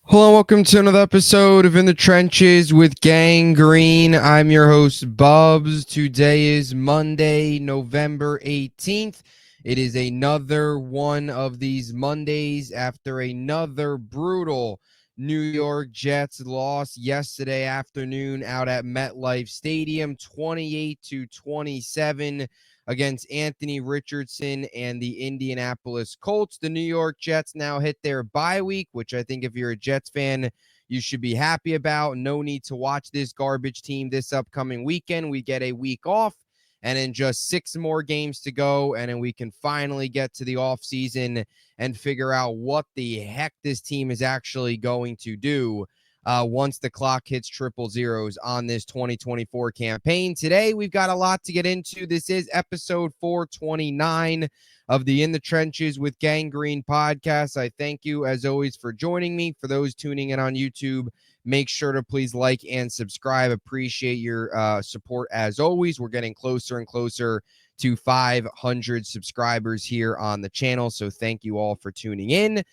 Hello, and welcome to another episode of In the Trenches with Gang Green. I'm your host, Bubbs. Today is Monday, November 18th. It is another one of these Mondays after another brutal New York Jets loss yesterday afternoon out at MetLife Stadium, 28-27 against Anthony Richardson and the Indianapolis Colts. The New York Jets now hit their bye week, which I think if you're a Jets fan, you should be happy about. No need to watch this garbage team this upcoming weekend. We get a week off and then just 6 more games to go, and then we can finally get to the offseason and figure out what the heck this team is actually going to do once the clock hits triple zeros on this 2024 campaign. Today, we've got a lot to get into. This is episode 429 of the In the Trenches with Gang Green podcast. I thank you, as always, for joining me. For those tuning in on YouTube, make sure to please like and subscribe. Appreciate your support, as always. We're getting closer and closer to 500 subscribers here on the channel, so thank you all for tuning in.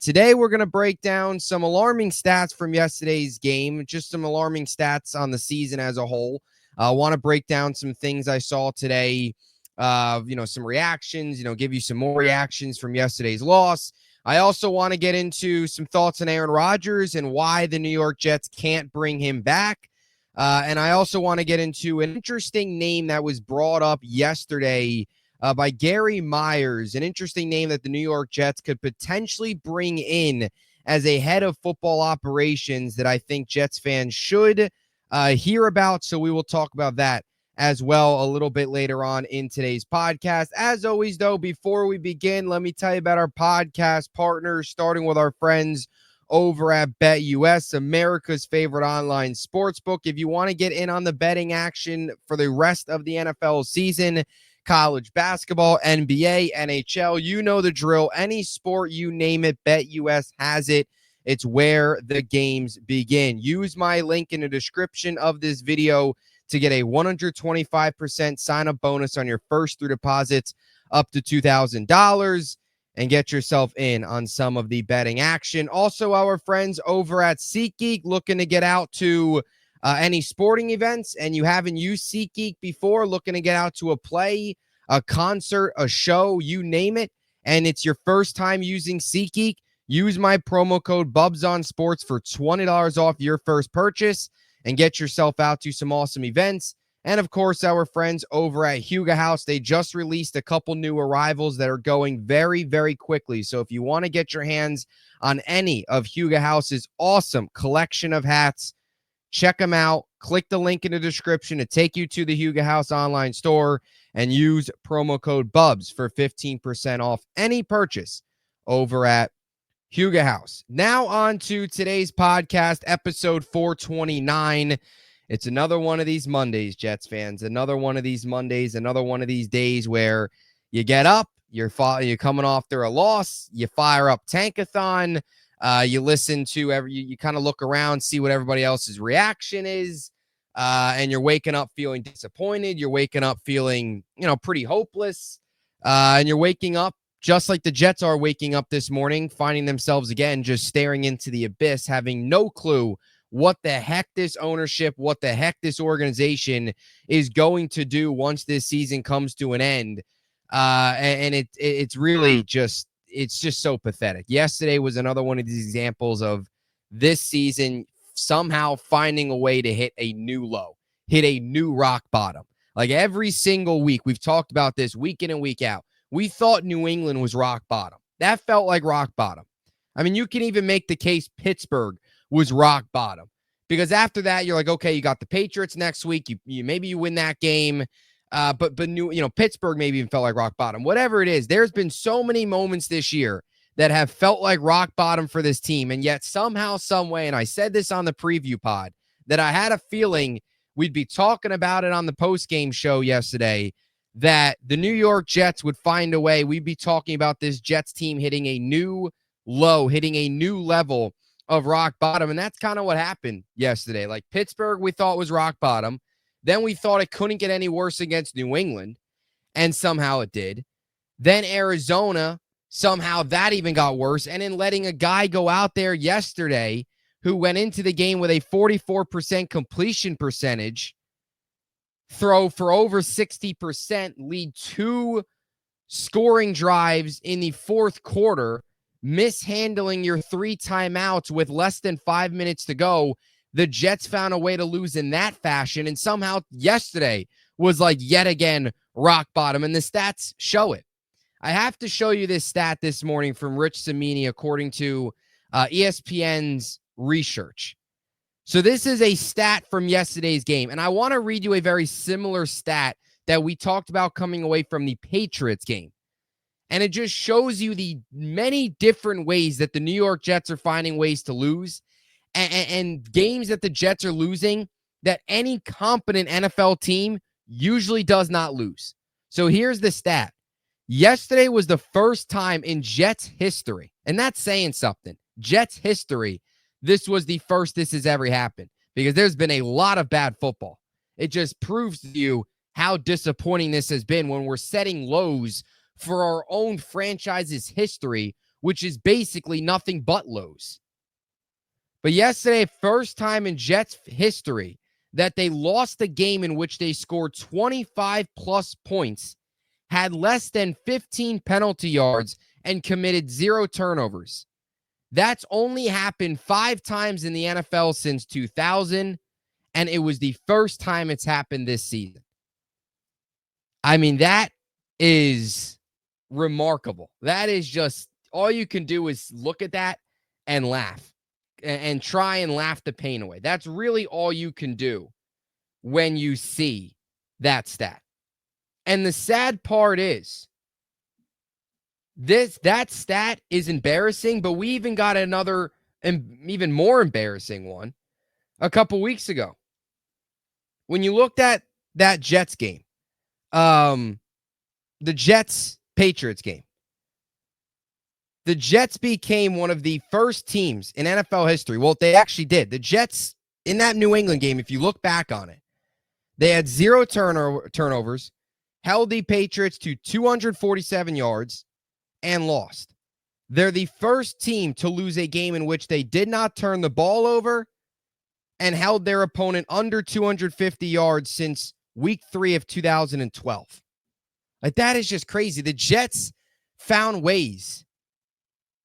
Today, we're going to break down some alarming stats from yesterday's game, just some alarming stats on the season as a whole. I want to break down some things I saw today, some reactions, give you some more reactions from yesterday's loss. I also want to get into some thoughts on Aaron Rodgers and why the New York Jets can't bring him back. And I also want to get into an interesting name that was brought up yesterday by Gary Myers, an interesting name that the New York Jets could potentially bring in as a head of football operations that I think Jets fans should hear about. So we will talk about that as well a little bit later on in today's podcast. As always, though, before we begin, let me tell you about our podcast partners, starting with our friends over at BetUS, America's favorite online sportsbook. If you want to get in on the betting action for the rest of the NFL season, college basketball, NBA, NHL, you know the drill. Any sport, you name it, BetUS has it. It's where the games begin. Use my link in the description of this video to get a 125% sign-up bonus on your first 3 deposits up to $2,000 and get yourself in on some of the betting action. Also, our friends over at SeatGeek, looking to get out to any sporting events and you haven't used SeatGeek before, looking to get out to a play, a concert, a show, you name it, and it's your first time using SeatGeek, use my promo code BUBSONSPORTS for $20 off your first purchase and get yourself out to some awesome events. And, of course, our friends over at Huga House, they just released a couple new arrivals that are going very, very quickly. So if you want to get your hands on any of Huga House's awesome collection of hats, check them out. Click the link in the description to take you to the Huga House online store and use promo code BUBS for 15% off any purchase over at Huga House. Now on to today's podcast, episode 429. It's another one of these Mondays, Jets fans. Another one of these Mondays, another one of these days where you get up, you're coming off after a loss, you fire up Tankathon, you listen to you kind of look around, see what everybody else's reaction is, and you're waking up feeling disappointed. You're waking up feeling, pretty hopeless, and you're waking up just like the Jets are waking up this morning, finding themselves again just staring into the abyss, having no clue what the heck this ownership, what the heck this organization is going to do once this season comes to an end. It's really just, it's just so pathetic. Yesterday was another one of these examples of this season somehow finding a way to hit a new low, hit a new rock bottom. Like every single week, we've talked about this week in and week out. We thought New England was rock bottom. That felt like rock bottom. I mean, you can even make the case Pittsburgh was rock bottom, because after that you're like, okay, you got the Patriots next week, you maybe you win that game, but Pittsburgh maybe even felt like rock bottom. Whatever it is, there's been so many moments this year that have felt like rock bottom for this team, and yet somehow, some way, and I said this on the preview pod, that I had a feeling we'd be talking about it on the post-game show yesterday, that the New York Jets would find a way. We'd be talking about this Jets team hitting a new low, hitting a new level of rock bottom. And that's kind of what happened yesterday. Like Pittsburgh, we thought was rock bottom. Then we thought it couldn't get any worse against New England, and somehow it did. Then Arizona, Somehow that even got worse. And in letting a guy go out there yesterday who went into the game with a 44% completion percentage, throw for over 60%, lead 2 scoring drives in the fourth quarter, mishandling your 3 timeouts with less than 5 minutes to go. The Jets found a way to lose in that fashion, and somehow yesterday was like yet again rock bottom, and the stats show it. I have to show you this stat this morning from Rich Cimini according to ESPN's research. So this is a stat from yesterday's game, and I want to read you a very similar stat that we talked about coming away from the Patriots game. And it just shows you the many different ways that the New York Jets are finding ways to lose, and games that the Jets are losing that any competent NFL team usually does not lose. So here's the stat. Yesterday was the first time in Jets history, and that's saying something. Jets history, this was the first this has ever happened, because there's been a lot of bad football. It just proves to you how disappointing this has been when we're setting lows for our own franchise's history, which is basically nothing but lows. But yesterday, first time in Jets history that they lost a game in which they scored 25 plus points, had less than 15 penalty yards, and committed 0 turnovers. That's only happened 5 times in the NFL since 2000, and it was the first time it's happened this season. I mean, that is remarkable. That is just, all you can do is look at that and laugh and try and laugh the pain away. That's really all you can do when you see that stat. And the sad part is, that stat is embarrassing, but we even got another and even more embarrassing one a couple weeks ago. When you looked at that Jets game, the Jets-Patriots game, the Jets became one of the first teams in NFL history. Well, they actually did. The Jets, in that New England game, if you look back on it, they had 0 turnovers, held the Patriots to 247 yards, and lost. They're the first team to lose a game in which they did not turn the ball over and held their opponent under 250 yards since week 3 of 2012. Like, that is just crazy. The Jets found ways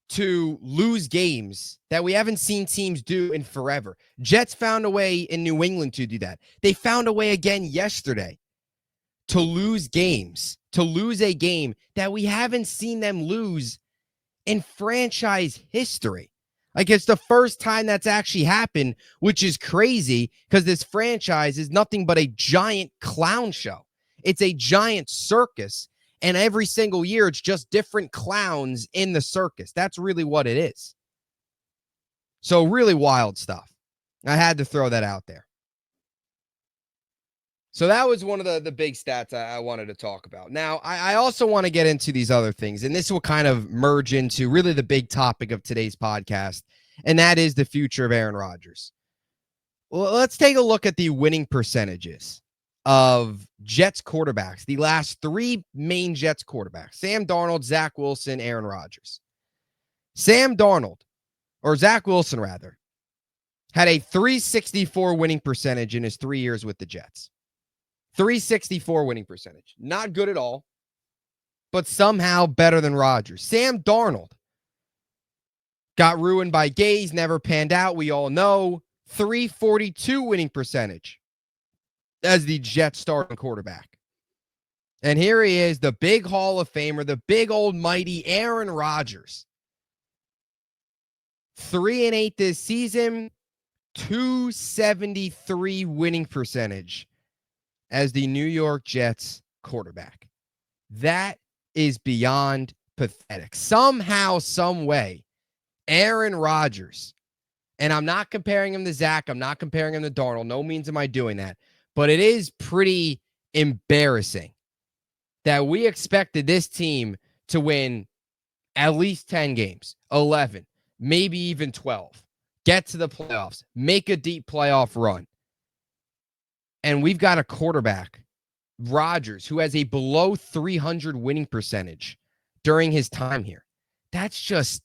to lose games that we haven't seen teams do in forever. Jets found a way in New England to do that. They found a way again yesterday to lose games, to lose a game that we haven't seen them lose in franchise history. Like, it's the first time that's actually happened, which is crazy because this franchise is nothing but a giant clown show. It's a giant circus, and every single year it's just different clowns in the circus. That's really what it is. So really wild stuff. I had to throw that out there. So that was one of the big stats I wanted to talk about. Now, I also want to get into these other things, and this will kind of merge into really the big topic of today's podcast, and that is the future of Aaron Rodgers. Well, let's take a look at the winning percentages of Jets quarterbacks, the last 3 main Jets quarterbacks: Sam Darnold, Zach Wilson, Aaron Rodgers. Sam Darnold, or Zach Wilson rather, had a 364 winning percentage in his 3 years with the Jets. 364 winning percentage. Not good at all, but somehow better than Rodgers. Sam Darnold got ruined by Gaze, never panned out, we all know. 342 winning percentage as the Jets starting quarterback. And here he is, the big Hall of Famer, the big old mighty Aaron Rodgers. 3-8 this season, 273 winning percentage as the New York Jets quarterback. That is beyond pathetic. Somehow, some way, Aaron Rodgers, and I'm not comparing him to Zach, I'm not comparing him to Darnold, no means am I doing that, but it is pretty embarrassing that we expected this team to win at least 10 games, 11, maybe even 12, get to the playoffs, make a deep playoff run. And we've got a quarterback, Rodgers, who has a below 300 winning percentage during his time here. That's just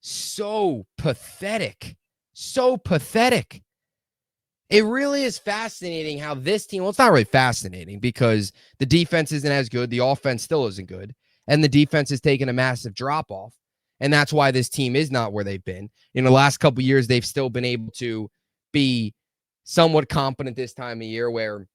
so pathetic. So pathetic. It really is fascinating how this team, well, it's not really fascinating because the defense isn't as good. The offense still isn't good. And the defense has taken a massive drop off. And that's why this team is not where they've been. In the last couple of years, they've still been able to be somewhat competent this time of year where,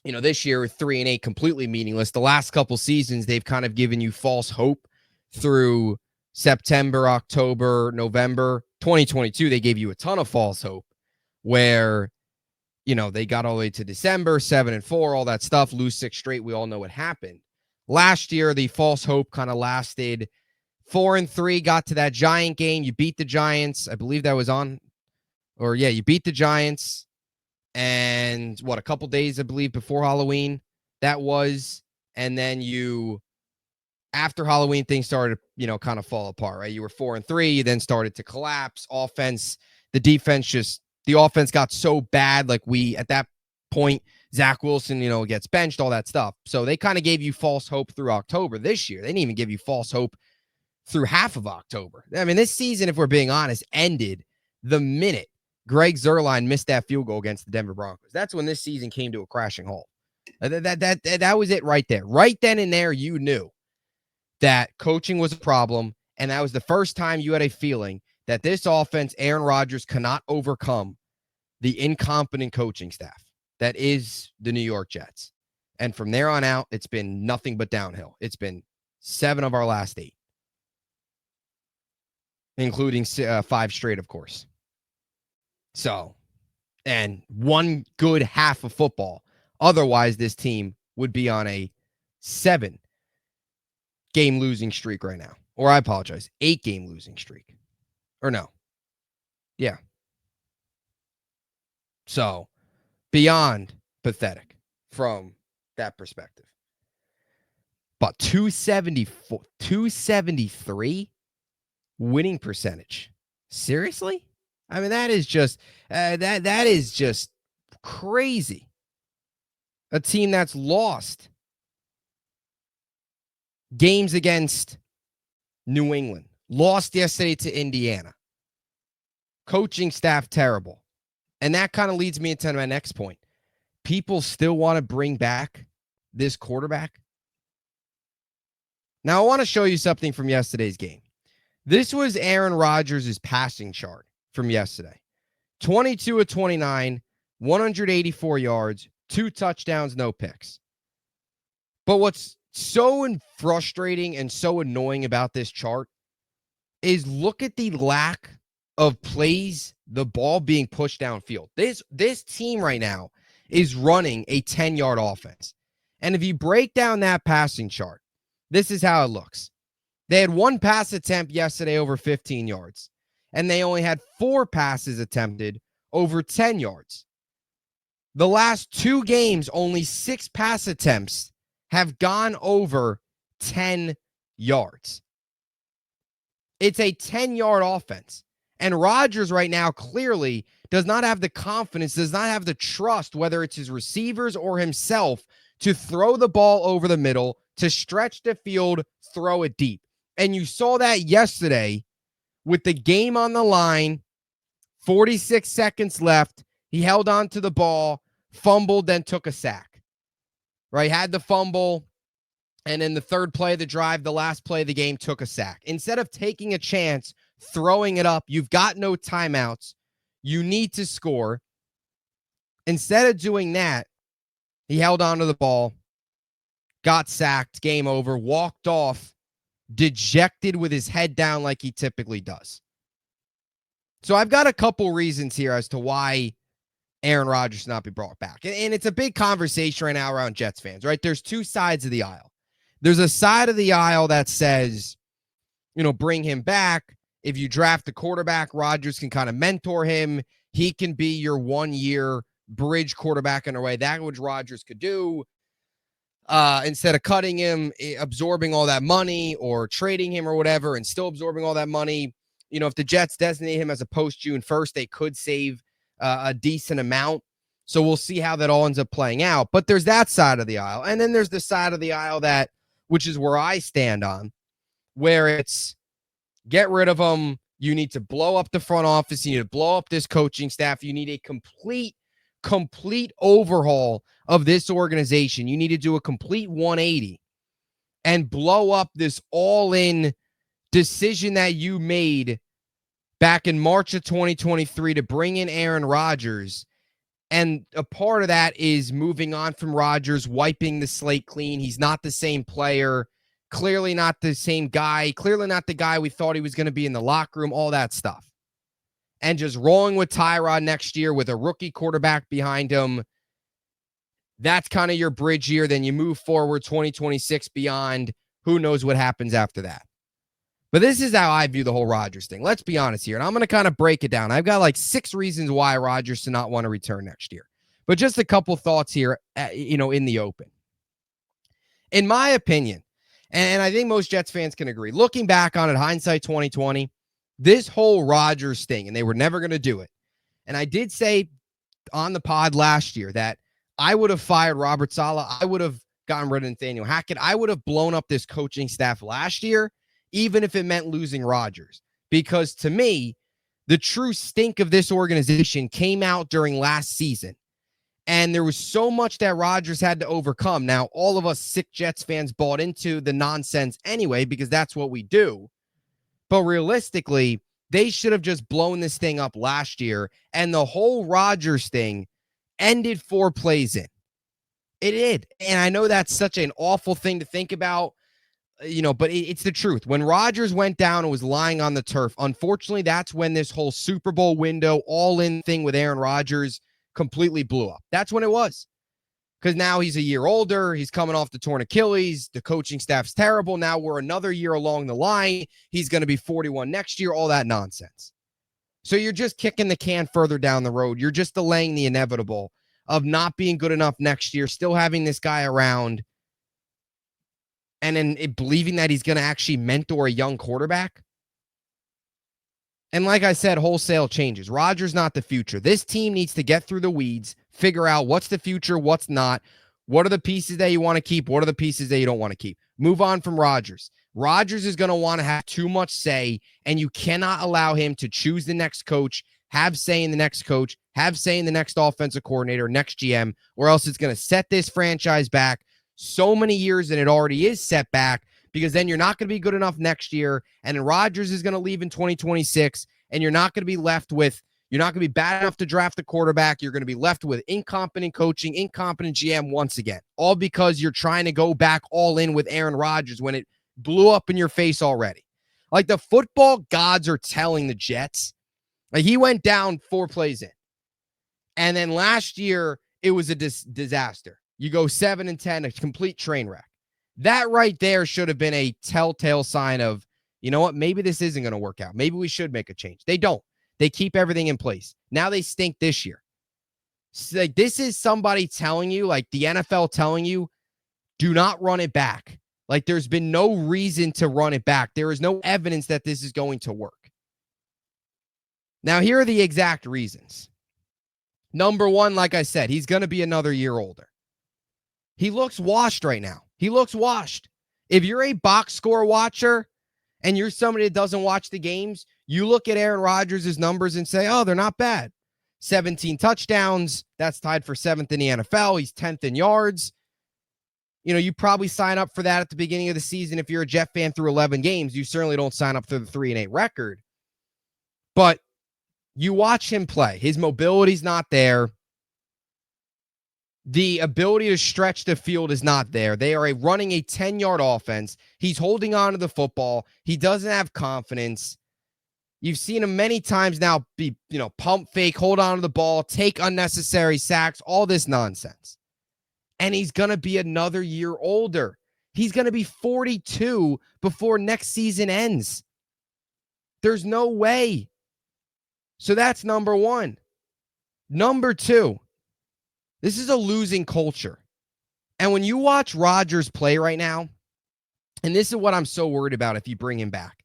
this year 3-8 completely meaningless. The last couple seasons, they've kind of given you false hope through September, October, November. 2022, they gave you a ton of false hope where, they got all the way to December, 7-4, all that stuff, lose 6 straight. We all know what happened. Last year, the false hope kind of lasted 4-3, got to that Giant game. You beat the Giants. I believe that was you beat the Giants. And a couple days, I believe, before Halloween, that was. And then after Halloween, things started, kind of fall apart, right? You were 4-3, you then started to collapse. The offense got so bad, at that point, Zach Wilson, gets benched, all that stuff. So they kind of gave you false hope through October this year. They didn't even give you false hope through half of October. I mean, this season, if we're being honest, ended the minute Greg Zuerlein missed that field goal against the Denver Broncos. That's when this season came to a crashing halt. That was it right there. Right then and there, you knew that coaching was a problem, and that was the first time you had a feeling that this offense, Aaron Rodgers, cannot overcome the incompetent coaching staff that is the New York Jets. And from there on out, it's been nothing but downhill. It's been 7 of our last 8, including 5 straight, of course. So, and one good half of football. Otherwise, this team would be on a 7-game losing streak right now. Or I apologize, 8-game losing streak. Or no. Yeah. So, beyond pathetic from that perspective. But 273 winning percentage. Seriously? I mean, that is just that is just crazy. A team that's lost games against New England, lost yesterday to Indiana. Coaching staff terrible. And that kind of leads me into my next point. People still want to bring back this quarterback. Now, I want to show you something from yesterday's game. This was Aaron Rodgers' passing chart from yesterday. 22 of 29, 184 yards, 2 touchdowns, no picks. But what's so frustrating and so annoying about this chart is look at the lack of plays, the ball being pushed downfield. This team right now is running a 10-yard offense. And if you break down that passing chart, this is how it looks. They had 1 pass attempt yesterday over 15 yards, and they only had 4 passes attempted over 10 yards. The last 2 games, only 6 pass attempts have gone over 10 yards. It's a 10-yard offense. And Rodgers right now clearly does not have the confidence, does not have the trust, whether it's his receivers or himself, to throw the ball over the middle, to stretch the field, throw it deep. And you saw that yesterday with the game on the line, 46 seconds left. He held on to the ball, fumbled, then took a sack. Right? Had the fumble, and then the third play of the drive, the last play of the game, took a sack. Instead of taking a chance, throwing it up, you've got no timeouts. You need to score. Instead of doing that, he held on to the ball, got sacked, game over, walked off, dejected with his head down like he typically does. So I've got a couple reasons here as to why Aaron Rodgers should not be brought back. And it's a big conversation right now around Jets fans, right? There's 2 sides of the aisle. There's a side of the aisle that says, bring him back. If you draft a quarterback, Rodgers can kind of mentor him. He can be your 1-year bridge quarterback in a way. That which Rodgers could do. Instead of cutting him, absorbing all that money, or trading him or whatever, and still absorbing all that money. If the Jets designate him as a post-June 1st, they could save a decent amount. So we'll see how that all ends up playing out. But there's that side of the aisle. And then there's the side of the aisle which is where I stand on, where it's, Get rid of him. You need to blow up the front office. You need to blow up this coaching staff. You need a complete overhaul of this organization. You need to do a complete 180 and blow up this all-in decision that you made back in March of 2023 to bring in Aaron Rodgers. And a part of that is moving on from Rodgers, wiping the slate clean. He's not the same player, clearly not the same guy, clearly not the guy we thought he was going to be in the locker room, all that stuff. And just rolling with Tyrod next year with a rookie quarterback behind him. That's kind of your bridge year. Then you move forward 2026 beyond. Who knows what happens after that? But this is how I view the whole Rodgers thing. Let's be honest here. And I'm going to kind of break it down. I've got like 6 reasons why Rodgers to not want to return next year. But just a couple thoughts here, in the open. In my opinion, and I think most Jets fans can agree, looking back on it, hindsight 2020, this whole Rodgers thing, and they were never going to do it. And I did say on the pod last year that I would have fired Robert Saleh. I would have gotten rid of Nathaniel Hackett. I would have blown up this coaching staff last year, even if it meant losing Rodgers. Because to me, the true stink of this organization came out during last season. And there was so much that Rodgers had to overcome. Now, all of us sick Jets fans bought into the nonsense anyway, because that's what we do. But realistically, they should have just blown this thing up last year. And the whole Rodgers thing ended 4 plays in. It did. And I know that's such an awful thing to think about. But it's the truth. When Rodgers went down and was lying on the turf, unfortunately, that's when this whole Super Bowl window all-in thing with Aaron Rodgers completely blew up. That's when it was. Because now he's a year older. He's coming off the torn Achilles. The coaching staff's terrible. Now we're another year along the line. He's going to be 41 next year. All that nonsense. So you're just kicking the can further down the road. You're just delaying the inevitable of not being good enough next year, still having this guy around, and then believing that he's going to actually mentor a young quarterback. And like I said, wholesale changes. Rodgers not the future. This team needs to get through the weeds, figure out what's the future, what's not. What are the pieces that you want to keep? What are the pieces that you don't want to keep? Move on from Rodgers. Rodgers is going to want to have too much say, and you cannot allow him to choose the next coach, have say in the next coach, have say in the next offensive coordinator, next GM, or else it's going to set this franchise back so many years, and it already is set back, because then you're not going to be good enough next year, and then Rodgers is going to leave in 2026, and you're not going to be bad enough to draft the quarterback. You're going to be left with incompetent coaching, incompetent GM once again, all because you're trying to go back all in with Aaron Rodgers when it blew up in your face already. Like, the football gods are telling the Jets, like, he went down 4 plays in, and then last year it was a disaster. You go 7-10, a complete train wreck. That right there should have been a telltale sign of, you know what, maybe this isn't going to work out. Maybe we should make a change. They don't. They keep everything in place. Now they stink this year. So, like, this is somebody telling you, like the NFL telling you, do not run it back. Like, there's been no reason to run it back. There is no evidence that this is going to work. Now, here are the exact reasons. Number one, like I said, he's going to be another year older. He looks washed right now. He looks washed. If you're a box score watcher and you're somebody that doesn't watch the games, you look at Aaron Rodgers' numbers and say, oh, they're not bad. 17 touchdowns. That's tied for 7th in the NFL. He's 10th in yards. You probably sign up for that at the beginning of the season. If you're a Jet fan through 11 games, you certainly don't sign up for the 3-8 record. But you watch him play. His mobility's not there. The ability to stretch the field is not there. They are running a 10-yard offense. He's holding on to the football. He doesn't have confidence. You've seen him many times now be, pump fake, hold on to the ball, take unnecessary sacks, all this nonsense. And he's going to be another year older. He's going to be 42 before next season ends. There's no way. So that's number one. Number two, this is a losing culture. And when you watch Rodgers play right now, and this is what I'm so worried about if you bring him back,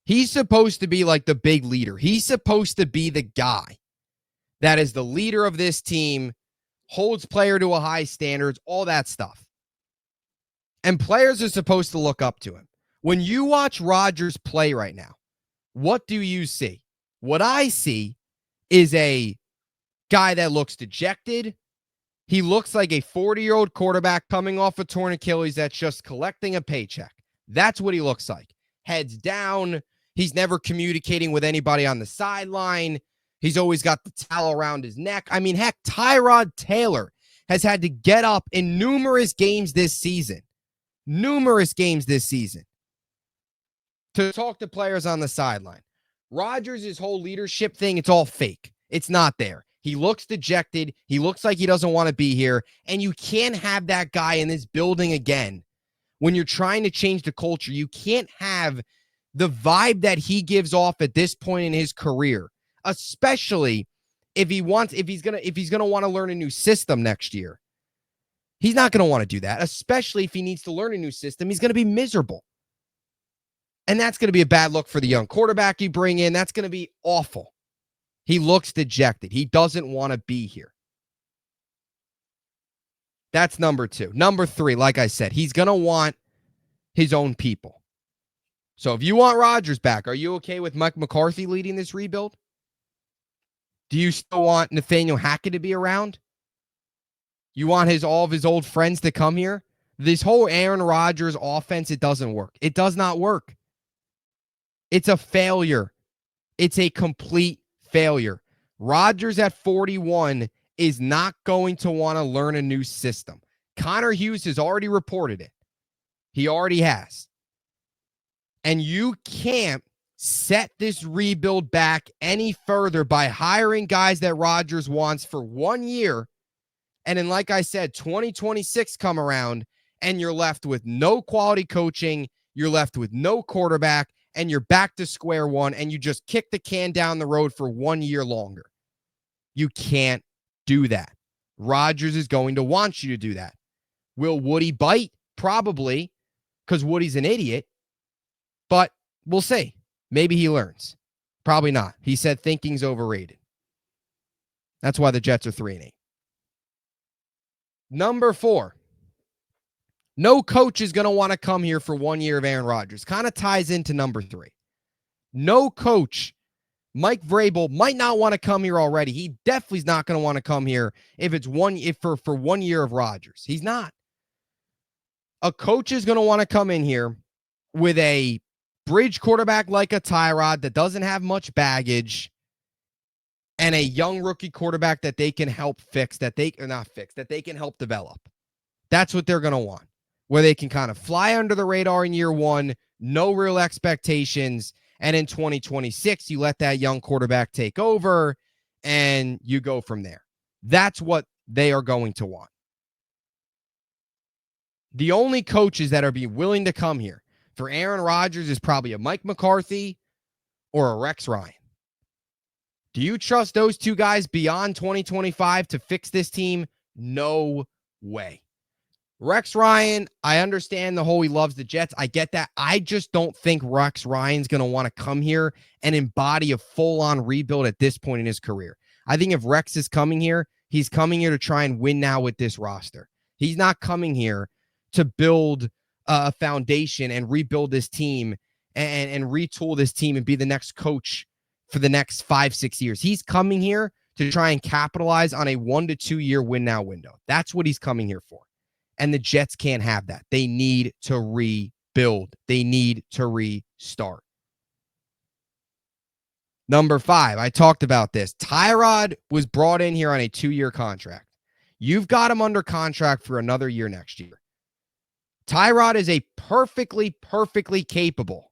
he's supposed to be like the big leader. He's supposed to be the guy that is the leader of this team, holds player to a high standards, all that stuff. And players are supposed to look up to him. When you watch Rodgers play right now, What do you see? What I see is a guy that looks dejected. He looks like a 40-year-old quarterback coming off a torn Achilles that's just collecting a paycheck. That's what he looks like. Heads down. He's never communicating with anybody on the sideline. He's always got the towel around his neck. I mean, heck, Tyrod Taylor has had to get up in numerous games this season. To talk to players on the sideline. Rodgers' whole leadership thing, it's all fake. It's not there. He looks dejected. He looks like he doesn't want to be here. And you can't have that guy in this building again. When you're trying to change the culture, you can't have the vibe that he gives off at this point in his career, especially if he's gonna want to learn a new system next year. He's not going to want to do that, especially if he needs to learn a new system. He's going to be miserable. And that's going to be a bad look for the young quarterback you bring in. That's going to be awful. He looks dejected. He doesn't want to be here. That's number 2. Number 3, like I said, he's going to want his own people. So if you want Rodgers back, are you okay with Mike McCarthy leading this rebuild? Do you still want Nathaniel Hackett to be around? You want all of his old friends to come here? This whole Aaron Rodgers offense, it doesn't work. It does not work. It's a failure. It's a complete failure. Rodgers at 41 is not going to want to learn a new system. Connor Hughes has already reported it. He already has. And you can't set this rebuild back any further by hiring guys that Rodgers wants for 1 year. And then, like I said, 2026 come around and you're left with no quality coaching. You're left with no quarterback and you're back to square one and you just kick the can down the road for 1 year longer. You can't do that. Rodgers is going to want you to do that. Will Woody bite? Probably, because Woody's an idiot. But we'll see. Maybe he learns. Probably not. He said thinking's overrated. That's why the Jets are 3-8. Number 4. No coach is going to want to come here for 1 year of Aaron Rodgers. Kind of ties into number 3. No coach. Mike Vrabel might not want to come here already. He definitely is not going to want to come here for 1 year of Rodgers. He's not. A coach is going to want to come in here with a bridge quarterback like a Tyrod that doesn't have much baggage and a young rookie quarterback that they can help that they can help develop. That's what they're going to want, where they can kind of fly under the radar in year 1, no real expectations, and in 2026, you let that young quarterback take over, and you go from there. That's what they are going to want. The only coaches that are being willing to come here for Aaron Rodgers is probably a Mike McCarthy or a Rex Ryan. Do you trust those two guys beyond 2025 to fix this team? No way. Rex Ryan, I understand the whole he loves the Jets. I get that. I just don't think Rex Ryan's going to want to come here and embody a full-on rebuild at this point in his career. I think if Rex is coming here, he's coming here to try and win now with this roster. He's not coming here to build a foundation and rebuild this team and retool this team and be the next coach for the next 5-6 years. He's coming here to try and capitalize on a 1 to 2 year win now window. That's what he's coming here for. And the Jets can't have that. They need to rebuild. They need to restart. Number 5, I talked about this. Tyrod was brought in here on a 2-year contract. You've got him under contract for another year next year. Tyrod is a perfectly capable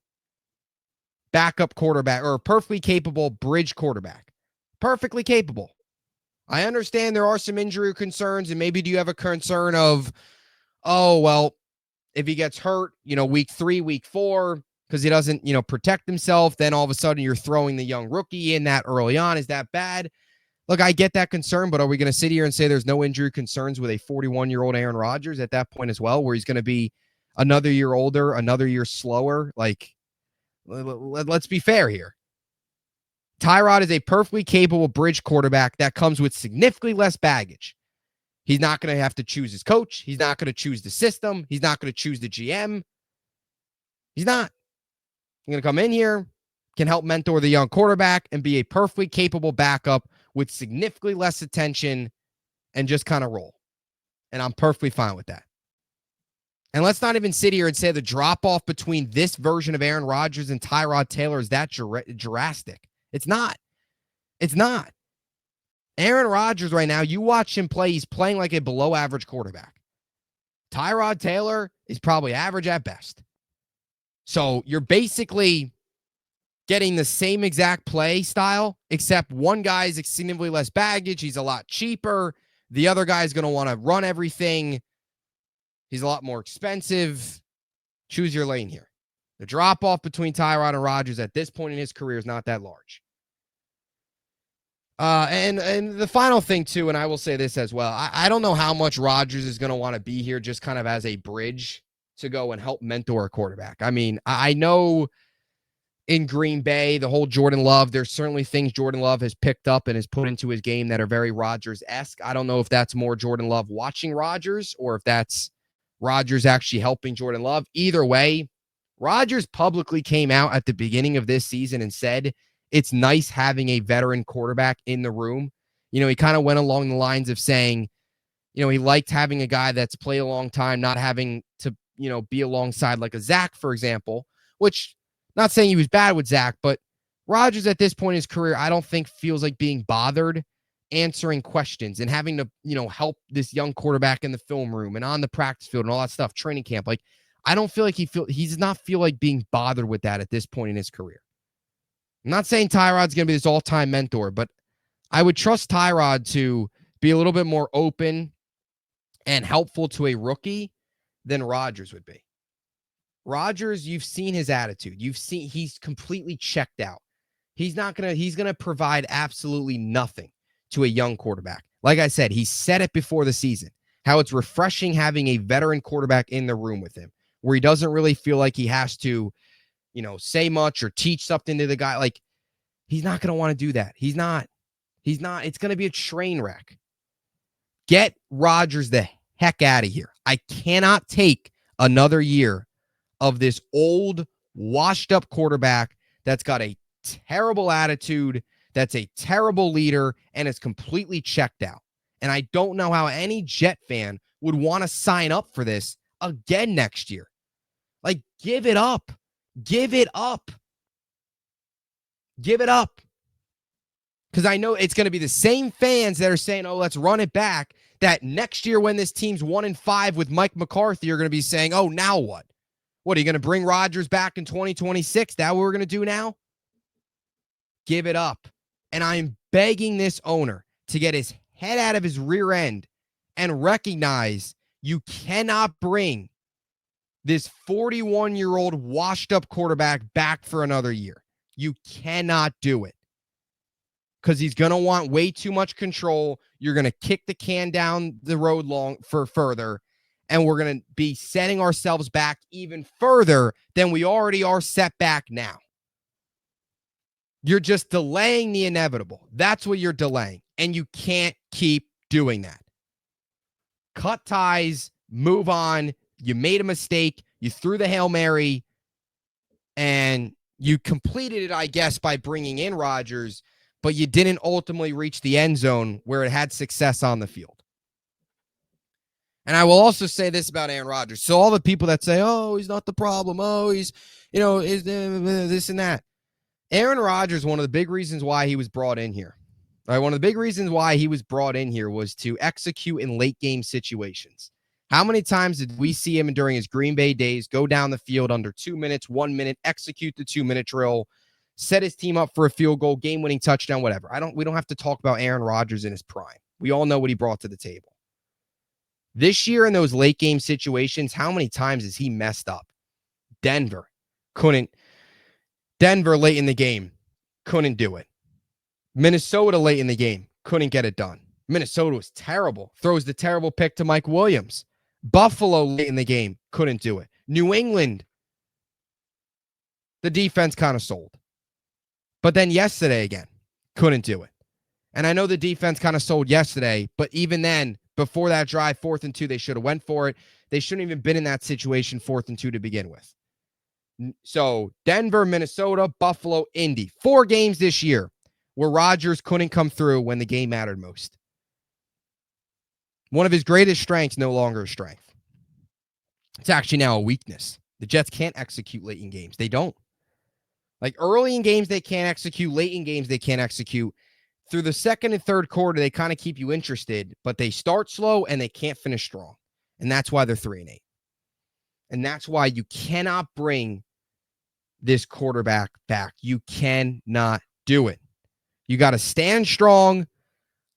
backup quarterback or a perfectly capable bridge quarterback. Perfectly capable. I understand there are some injury concerns, and maybe do you have a concern of, oh, well, if he gets hurt, week 3, week 4, because he doesn't, protect himself, then all of a sudden you're throwing the young rookie in that early on. Is that bad? Look, I get that concern, but are we going to sit here and say there's no injury concerns with a 41-year-old Aaron Rodgers at that point as well, where he's going to be another year older, another year slower? Like, let's be fair here. Tyrod is a perfectly capable bridge quarterback that comes with significantly less baggage. He's not going to have to choose his coach. He's not going to choose the system. He's not going to choose the GM. He's not. He's going to come in here, can help mentor the young quarterback and be a perfectly capable backup with significantly less attention and just kind of roll. And I'm perfectly fine with that. And let's not even sit here and say the drop-off between this version of Aaron Rodgers and Tyrod Taylor is that drastic. It's not. It's not. Aaron Rodgers right now, you watch him play, he's playing like a below-average quarterback. Tyrod Taylor is probably average at best. So you're basically getting the same exact play style, except one guy's significantly less baggage. He's a lot cheaper. The other guy's going to want to run everything. He's a lot more expensive. Choose your lane here. The drop-off between Tyrod and Rodgers at this point in his career is not that large. And the final thing, too, and I will say this as well, I don't know how much Rodgers is going to want to be here just kind of as a bridge to go and help mentor a quarterback. I mean, I know in Green Bay, the whole Jordan Love, there's certainly things Jordan Love has picked up and has put into his game that are very Rodgers-esque. I don't know if that's more Jordan Love watching Rodgers or if that's Rodgers actually helping Jordan Love. Either way, Rodgers publicly came out at the beginning of this season and said it's nice having a veteran quarterback in the room. You know, he kind of went along the lines of saying, you know, he liked having a guy that's played a long time, not having to, you know, be alongside like a Zach, for example, which not saying he was bad with Zach, but Rodgers at this point in his career, I don't think feels like being bothered answering questions and having to, you know, help this young quarterback in the film room and on the practice field and all that stuff, training camp. Like, I don't feel like he does not feel like being bothered with that at this point in his career. I'm not saying Tyrod's going to be this all-time mentor, but I would trust Tyrod to be a little bit more open and helpful to a rookie than Rodgers would be. Rodgers, you've seen his attitude. You've seen he's completely checked out. He's going to provide absolutely nothing to a young quarterback. Like I said, he said it before the season, how it's refreshing having a veteran quarterback in the room with him, where he doesn't really feel like he has to, you know, say much or teach something to the guy. Like, he's not going to want to do that. He's not. It's going to be a train wreck. Get Rodgers the heck out of here. I cannot take another year of this old, washed-up quarterback that's got a terrible attitude, that's a terrible leader, and is completely checked out. And I don't know how any Jet fan would want to sign up for this again next year. Like, give it up. Give it up. Give it up. Because I know it's going to be the same fans that are saying, oh, let's run it back, that next year when this team's 1-5 with Mike McCarthy are going to be saying, oh, now what? What, are you going to bring Rodgers back in 2026? That what we're going to do now? Give it up. And I am begging this owner to get his head out of his rear end and recognize you cannot bring this 41-year-old washed-up quarterback back for another year. You cannot do it. Because he's going to want way too much control. You're going to kick the can down the road further, and we're going to be setting ourselves back even further than we already are set back now. You're just delaying the inevitable. That's what you're delaying, and you can't keep doing that. Cut ties, move on. You made a mistake. You threw the Hail Mary, and you completed it, I guess, by bringing in Rodgers, but you didn't ultimately reach the end zone where it had success on the field. And I will also say this about Aaron Rodgers. So all the people that say, oh, he's not the problem. Oh, he's, you know, is this and that. Aaron Rodgers, one of the big reasons why he was brought in here. All right, one of the big reasons why he was brought in here was to execute in late game situations. How many times did we see him during his Green Bay days go down the field under 2 minutes, 1 minute, execute the 2-minute drill, set his team up for a field goal, game-winning touchdown, whatever. We don't have to talk about Aaron Rodgers in his prime. We all know what he brought to the table. This year in those late game situations, how many times has he messed up? Denver late in the game, couldn't do it. Minnesota late in the game, couldn't get it done. Minnesota was terrible. Throws the terrible pick to Mike Williams. Buffalo late in the game, couldn't do it. New England, the defense kind of sold. But then yesterday again, couldn't do it. And I know the defense kind of sold yesterday, but even then, before that drive, 4th and 2, they should have went for it. They shouldn't even been in that situation, 4th and 2 to begin with. So Denver, Minnesota, Buffalo, Indy. 4 games this year where Rodgers couldn't come through when the game mattered most. One of his greatest strengths, no longer a strength. It's actually now a weakness. The Jets can't execute late in games. They don't. Like early in games, they can't execute. Late in games, they can't execute. Through the second and third quarter, they kind of keep you interested, but they start slow and they can't finish strong. And that's why they're 3-8. And that's why you cannot bring this quarterback back. You cannot do it. You got to stand strong,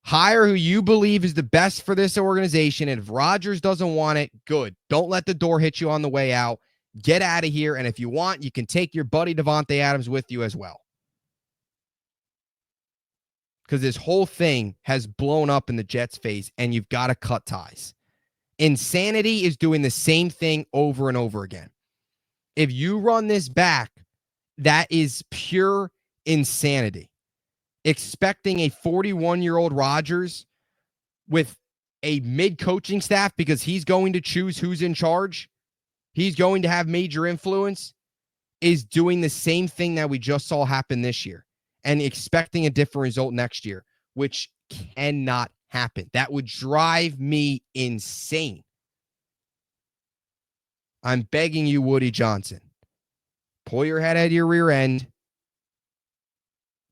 hire who you believe is the best for this organization. And if Rodgers doesn't want it, good. Don't let the door hit you on the way out. Get out of here. And if you want, you can take your buddy Devontae Adams with you as well. Because this whole thing has blown up in the Jets' face, and you've got to cut ties. Insanity is doing the same thing over and over again. If you run this back, that is pure insanity. Expecting a 41-year-old Rodgers with a mid-coaching staff because he's going to choose who's in charge, he's going to have major influence, is doing the same thing that we just saw happen this year and expecting a different result next year, which cannot happen. That would drive me insane. I'm begging you, Woody Johnson, pull your head out of your rear end,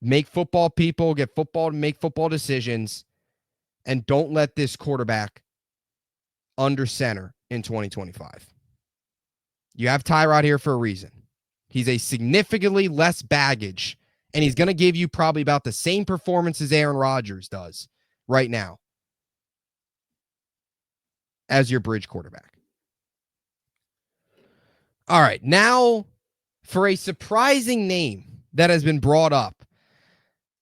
make football people, get football to make football decisions, and don't let this quarterback under center in 2025. You have Tyrod here for a reason. He's a significantly less baggage, and he's going to give you probably about the same performance as Aaron Rodgers does right now as your bridge quarterback. All right, now for a surprising name that has been brought up.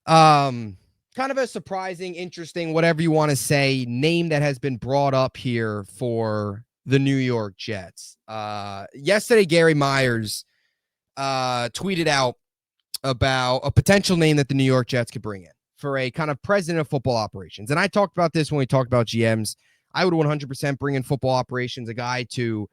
Kind of a surprising, interesting, whatever you want to say, name that has been brought up here for the New York Jets. Yesterday, Gary Myers tweeted out about a potential name that the New York Jets could bring in for a kind of president of football operations. And I talked about this when we talked about GMs. I would 100% bring in football operations, a guy to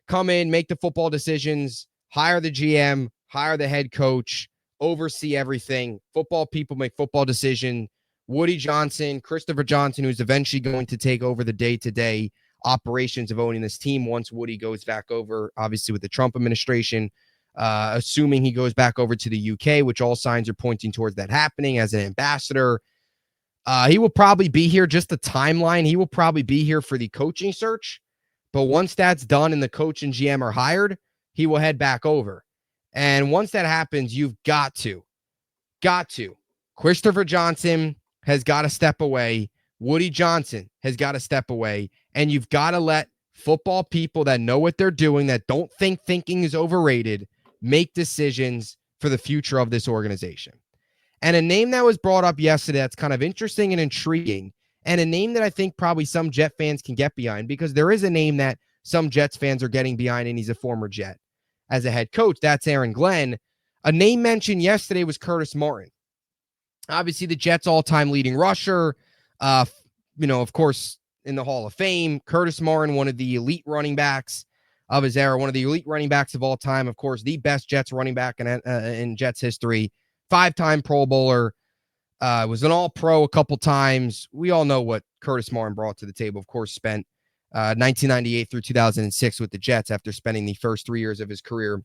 come in, make the football decisions, hire the GM, hire the head coach, oversee everything. Football people make football decisions. Woody Johnson, Christopher Johnson, who's eventually going to take over the day-to-day operations of owning this team once Woody goes back over, obviously with the Trump administration, assuming he goes back over to the UK, which all signs are pointing towards that happening as an ambassador. He will probably be here, just the timeline. He will probably be here for the coaching search. But once that's done and the coach and GM are hired, he will head back over. And once that happens, you've got to. Christopher Johnson has got to step away. Woody Johnson has got to step away. And you've got to let football people that know what they're doing, that don't think thinking is overrated, make decisions for the future of this organization. And a name that was brought up yesterday that's kind of interesting and intriguing, and a name that I think probably some Jet fans can get behind, because there is a name that some Jets fans are getting behind, and he's a former Jet as a head coach. That's Aaron Glenn. A name mentioned yesterday was Curtis Martin. Obviously, the Jets' all-time leading rusher, of course, in the Hall of Fame. Curtis Martin, one of the elite running backs of his era, one of the elite running backs of all time. Of course, the best Jets running back in Jets history. 5-time Pro Bowler. Was an all-pro a couple times. We all know what Curtis Martin brought to the table. Of course, spent 1998 through 2006 with the Jets after spending the first 3 years of his career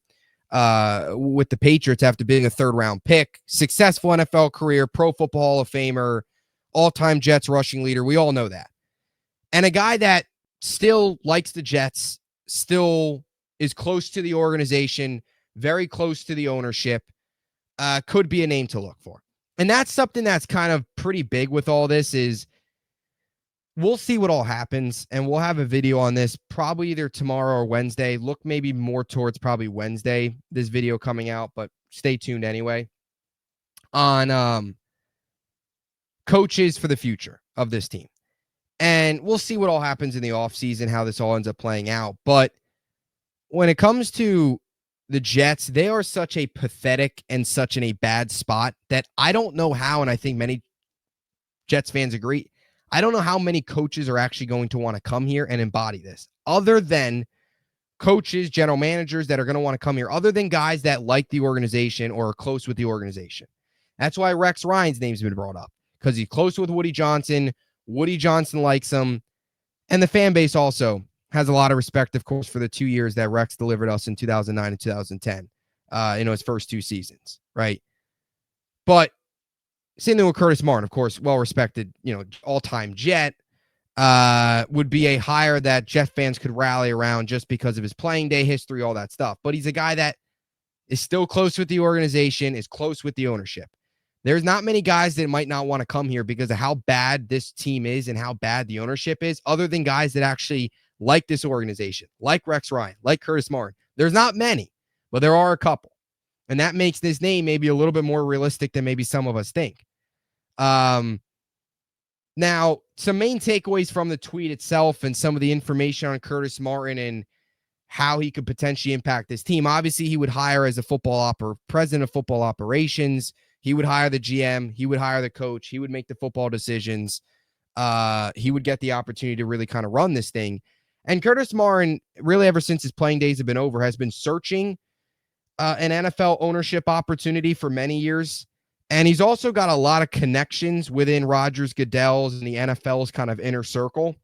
with the Patriots after being a third-round pick. Successful NFL career, Pro Football Hall of Famer, all-time Jets rushing leader. We all know that. And a guy that still likes the Jets, still is close to the organization, very close to the ownership, could be a name to look for. And that's something that's kind of pretty big with all this is we'll see what all happens, and we'll have a video on this probably either tomorrow or Wednesday. Look maybe more towards probably Wednesday, this video coming out, but stay tuned anyway, on coaches for the future of this team. And we'll see what all happens in the offseason, how this all ends up playing out. But when it comes to the Jets, they are such a pathetic and such in a bad spot that I don't know how, and I think many Jets fans agree, I don't know how many coaches are actually going to want to come here and embody this, other than coaches, general managers that are going to want to come here other than guys that like the organization or are close with the organization. That's why Rex Ryan's name's been brought up, because he's close with Woody Johnson. Woody Johnson likes him. And the fan base also has a lot of respect, of course, for the 2 years that Rex delivered us in 2009 and 2010, his first 2 seasons, right? But same thing with Curtis Martin, of course, well-respected, all-time Jet, would be a hire that Jet fans could rally around just because of his playing day history, all that stuff. But he's a guy that is still close with the organization, is close with the ownership. There's not many guys that might not want to come here because of how bad this team is and how bad the ownership is, other than guys that actually like this organization, like Rex Ryan, like Curtis Martin. There's not many, but there are a couple. And that makes this name maybe a little bit more realistic than maybe some of us think. Now, some main takeaways from the tweet itself and some of the information on Curtis Martin and how he could potentially impact this team. Obviously, he would hire as a president of football operations. He would hire the GM. He would hire the coach. He would make the football decisions. He would get the opportunity to really kind of run this thing. And Curtis Martin, really ever since his playing days have been over, has been searching an NFL ownership opportunity for many years. And he's also got a lot of connections within Rodgers, Goodell's, and the NFL's kind of inner circle,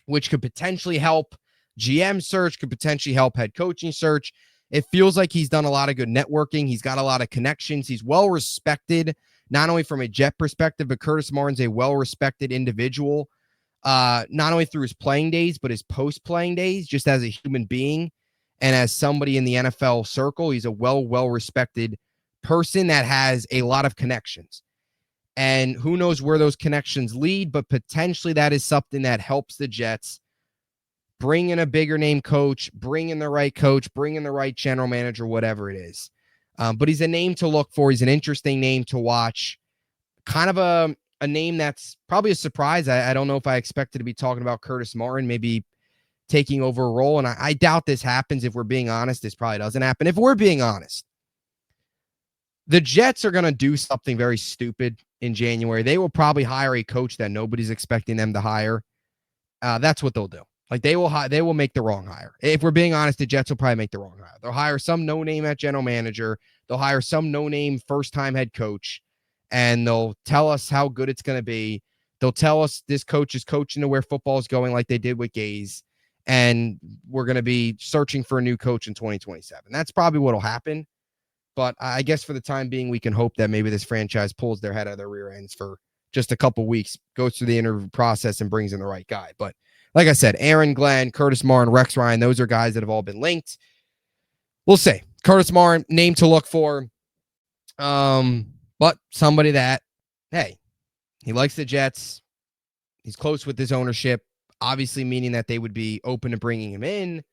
which could potentially help GM search, could potentially help head coaching search. It feels like he's done a lot of good networking. He's got a lot of connections. He's well respected, not only from a Jet perspective, but Curtis Martin's a well-respected individual, not only through his playing days, but his post-playing days, just as a human being and as somebody in the NFL circle. He's a well-respected person that has a lot of connections. And who knows where those connections lead, but potentially that is something that helps the Jets bring in a bigger name coach, bring in the right coach, bring in the right general manager, whatever it is. But he's a name to look for. He's an interesting name to watch. Kind of a name that's probably a surprise. I don't know if I expected to be talking about Curtis Martin, maybe taking over a role. And I doubt this happens. If we're being honest, this probably doesn't happen. If we're being honest, the Jets are going to do something very stupid in January. They will probably hire a coach that nobody's expecting them to hire. That's what they'll do. Like they will make the wrong hire. If we're being honest, the Jets will probably make the wrong hire. They'll hire some no-name at general manager. They'll hire some no-name first-time head coach, and they'll tell us how good it's going to be. They'll tell us this coach is coaching to where football is going, like they did with Gaze, and we're going to be searching for a new coach in 2027. That's probably what will happen. But I guess for the time being, we can hope that maybe this franchise pulls their head out of their rear ends for just a couple weeks, goes through the interview process, and brings in the right guy. But like I said, Aaron Glenn, Curtis Martin, Rex Ryan, those are guys that have all been linked. We'll see. Curtis Martin, name to look for. But somebody that, hey, he likes the Jets. He's close with his ownership, obviously meaning that they would be open to bringing him in.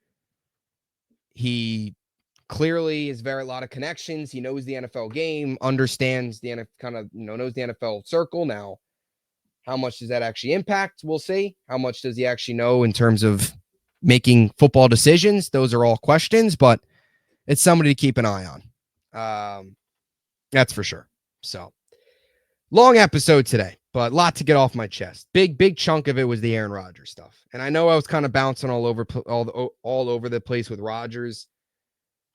He clearly has a lot of connections. He knows the NFL game, understands the NFL, knows the NFL circle. Now, how much does that actually impact? We'll see. How much does he actually know in terms of making football decisions? Those are all questions, but it's somebody to keep an eye on. That's for sure. So, long episode today, but a lot to get off my chest. Big chunk of it was the Aaron Rodgers stuff. And I know I was kind of bouncing all over the place with Rodgers,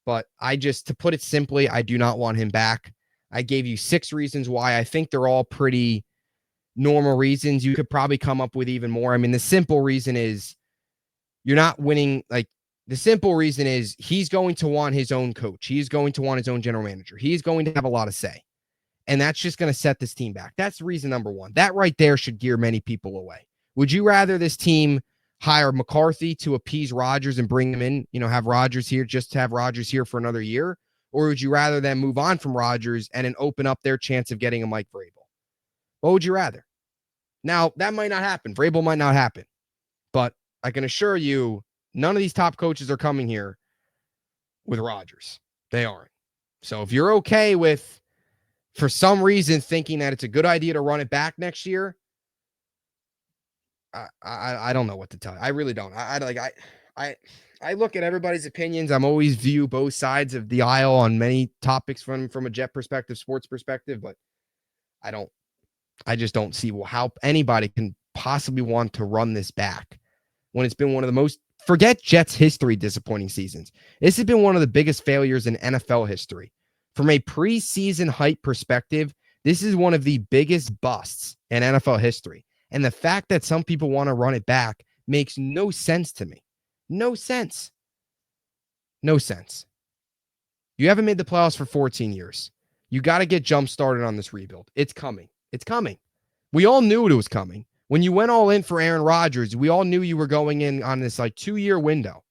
but to put it simply, I do not want him back. I gave you 6 reasons why. I think they're all pretty normal reasons. You could probably come up with even more. I mean, the simple reason is you're not winning. Like, the simple reason is he's going to want his own coach. He's going to want his own general manager. He's going to have a lot of say. And that's just going to set this team back. That's reason number 1. That right there should gear many people away. Would you rather this team hire McCarthy to appease Rodgers and bring him in, have Rodgers here just to have Rodgers here for another year? Or would you rather them move on from Rodgers and then open up their chance of getting a Mike Vrabel? What would you rather? Now, that might not happen. Vrabel might not happen. But I can assure you, none of these top coaches are coming here with Rodgers. They aren't. So if you're okay with, for some reason, thinking that it's a good idea to run it back next year, I don't know what to tell you. I really don't. I look at everybody's opinions. I'm always view both sides of the aisle on many topics from a Jet perspective, sports perspective, but I just don't see how anybody can possibly want to run this back when it's been one of the most Forget Jets history disappointing seasons. This has been one of the biggest failures in NFL history. From a preseason hype perspective, this is one of the biggest busts in NFL history. And the fact that some people want to run it back makes no sense to me. No sense. No sense. You haven't made the playoffs for 14 years. You got to get jump started on this rebuild. It's coming. It's coming. We all knew it was coming. When you went all in for Aaron Rodgers, we all knew you were going in on this like 2-year window.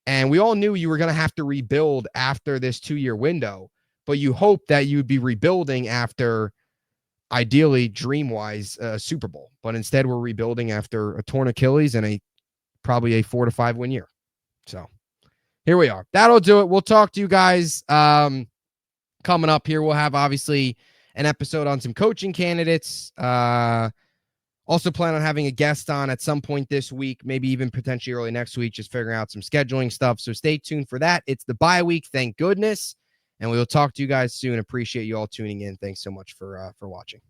And we all knew you were going to have to rebuild after this 2-year window. But you hoped that you'd be rebuilding after, ideally, dream-wise, Super Bowl. But instead, we're rebuilding after a torn Achilles and probably a 4 to 5 win year. So here we are. That'll do it. We'll talk to you guys coming up here. We'll have, obviously, an episode on some coaching candidates. Also plan on having a guest on at some point this week, maybe even potentially early next week, just figuring out some scheduling stuff. So stay tuned for that. It's the bye week, thank goodness. And we will talk to you guys soon. Appreciate you all tuning in. Thanks so much for watching.